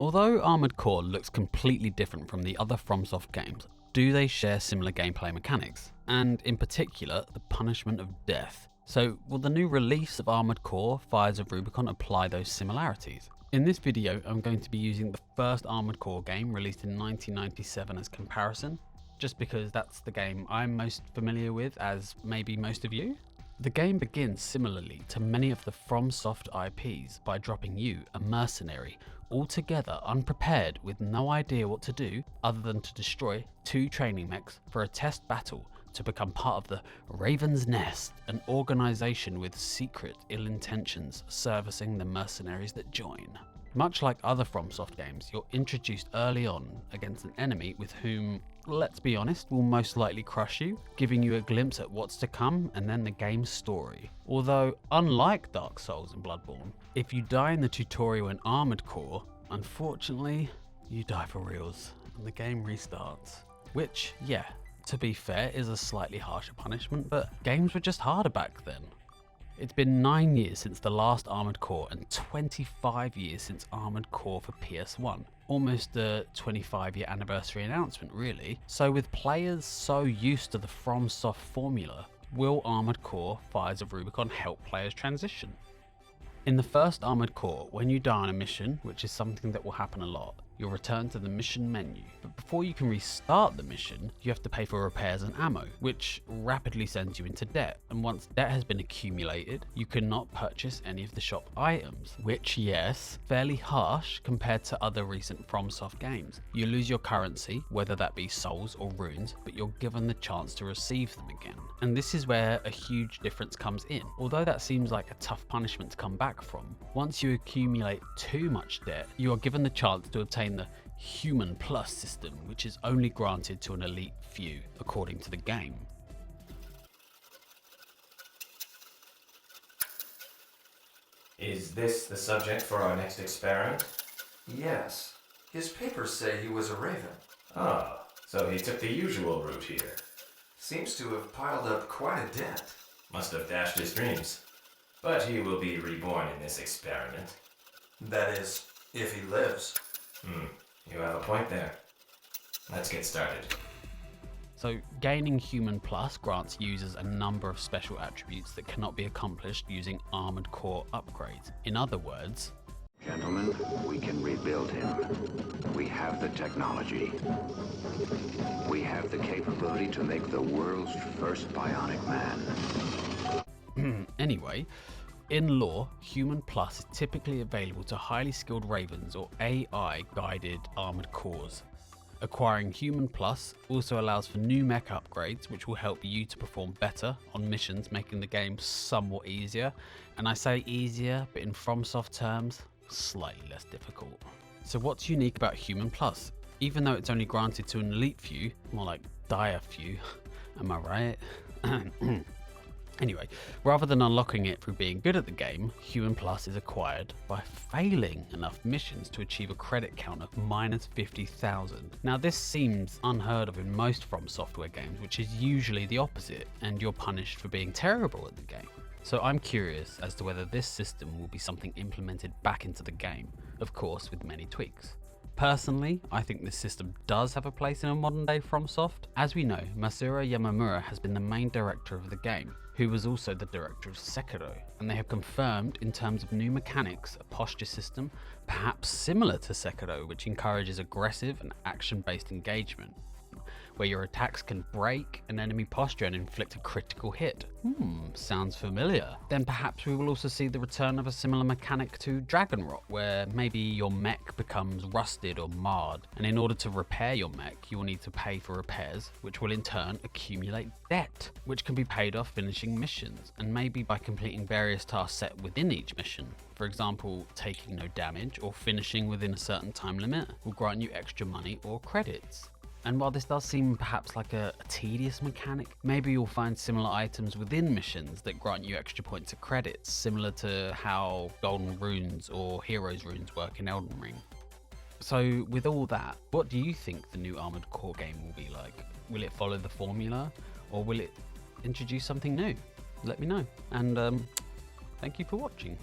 Although Armored Core looks completely different from the other FromSoft games, do they share similar gameplay mechanics? And in particular, the punishment of death. So will the new release of Armored Core Fires of Rubicon apply those similarities? In this video, I'm going to be using the first Armored Core game released in 1997 as comparison, just because that's the game I'm most familiar with, as maybe most of you. The game begins similarly to many of the FromSoft IPs by dropping you, a mercenary, altogether unprepared with no idea what to do other than to destroy 2 training mechs for a test battle to become part of the Raven's Nest, an organisation with secret ill intentions servicing the mercenaries that join. Much like other FromSoft games, you're introduced early on against an enemy with whom, let's be honest, will most likely crush you, giving you a glimpse at what's to come and then the game's story. Although, unlike Dark Souls and Bloodborne, if you die in the tutorial in Armored Core, unfortunately, you die for reals and the game restarts. Which, yeah, to be fair, is a slightly harsher punishment, but games were just harder back then. It's been 9 years since the last Armored Core and 25 years since Armored Core for PS1. Almost a 25-year anniversary announcement, really. So with players so used to the FromSoft formula, will Armored Core Fires of Rubicon help players transition? In the first Armored Core, when you die on a mission, which is something that will happen a lot, you'll return to the mission menu. But before you can restart the mission, you have to pay for repairs and ammo, which rapidly sends you into debt. And once debt has been accumulated, you cannot purchase any of the shop items, which, yes, fairly harsh compared to other recent FromSoft games. You lose your currency, whether that be souls or runes, but you're given the chance to receive them again. And this is where a huge difference comes in. Although that seems like a tough punishment to come back from, once you accumulate too much debt, you are given the chance to obtain the Human Plus system, which is only granted to an elite few, according to the game. Is this the subject for our next experiment? Yes. His papers say he was a raven. Ah, so he took the usual route here. Seems to have piled up quite a debt. Must have dashed his dreams. But he will be reborn in this experiment. That is, if he lives. You have a point there. Let's get started. So gaining Human Plus grants users a number of special attributes that cannot be accomplished using Armored Core upgrades. In other words, gentlemen, we can rebuild him. We have the technology. We have the capability to make the world's first bionic man. Anyway, in lore, Human Plus is typically available to highly skilled Ravens or AI-guided Armored Cores. Acquiring Human Plus also allows for new mech upgrades, which will help you to perform better on missions, making the game somewhat easier. And I say easier, but in FromSoft terms, slightly less difficult. So what's unique about Human Plus? Even though it's only granted to an elite few, more like dire few, am I right? Anyway, rather than unlocking it through being good at the game, Human Plus is acquired by failing enough missions to achieve a credit count of minus 50,000. Now this seems unheard of in most From Software games, which is usually the opposite, and you're punished for being terrible at the game. So I'm curious as to whether this system will be something implemented back into the game, of course with many tweaks. Personally, I think this system does have a place in a modern day FromSoft. As we know, Masura Yamamura has been the main director of the game, who was also the director of Sekiro, and they have confirmed in terms of new mechanics a posture system perhaps similar to Sekiro, which encourages aggressive and action-based engagement, where your attacks can break an enemy posture and inflict a critical hit. Sounds familiar. Then perhaps we will also see the return of a similar mechanic to Dragonrot, where maybe your mech becomes rusted or marred, and in order to repair your mech, you will need to pay for repairs, which will in turn accumulate debt, which can be paid off finishing missions, and maybe by completing various tasks set within each mission. For example, taking no damage or finishing within a certain time limit will grant you extra money or credits. And while this does seem perhaps like a tedious mechanic, maybe you'll find similar items within missions that grant you extra points of credits, similar to how Golden Runes or Heroes Runes work in Elden Ring. So with all that, what do you think the new Armored Core game will be like? Will it follow the formula, or will it introduce something new? Let me know, and thank you for watching.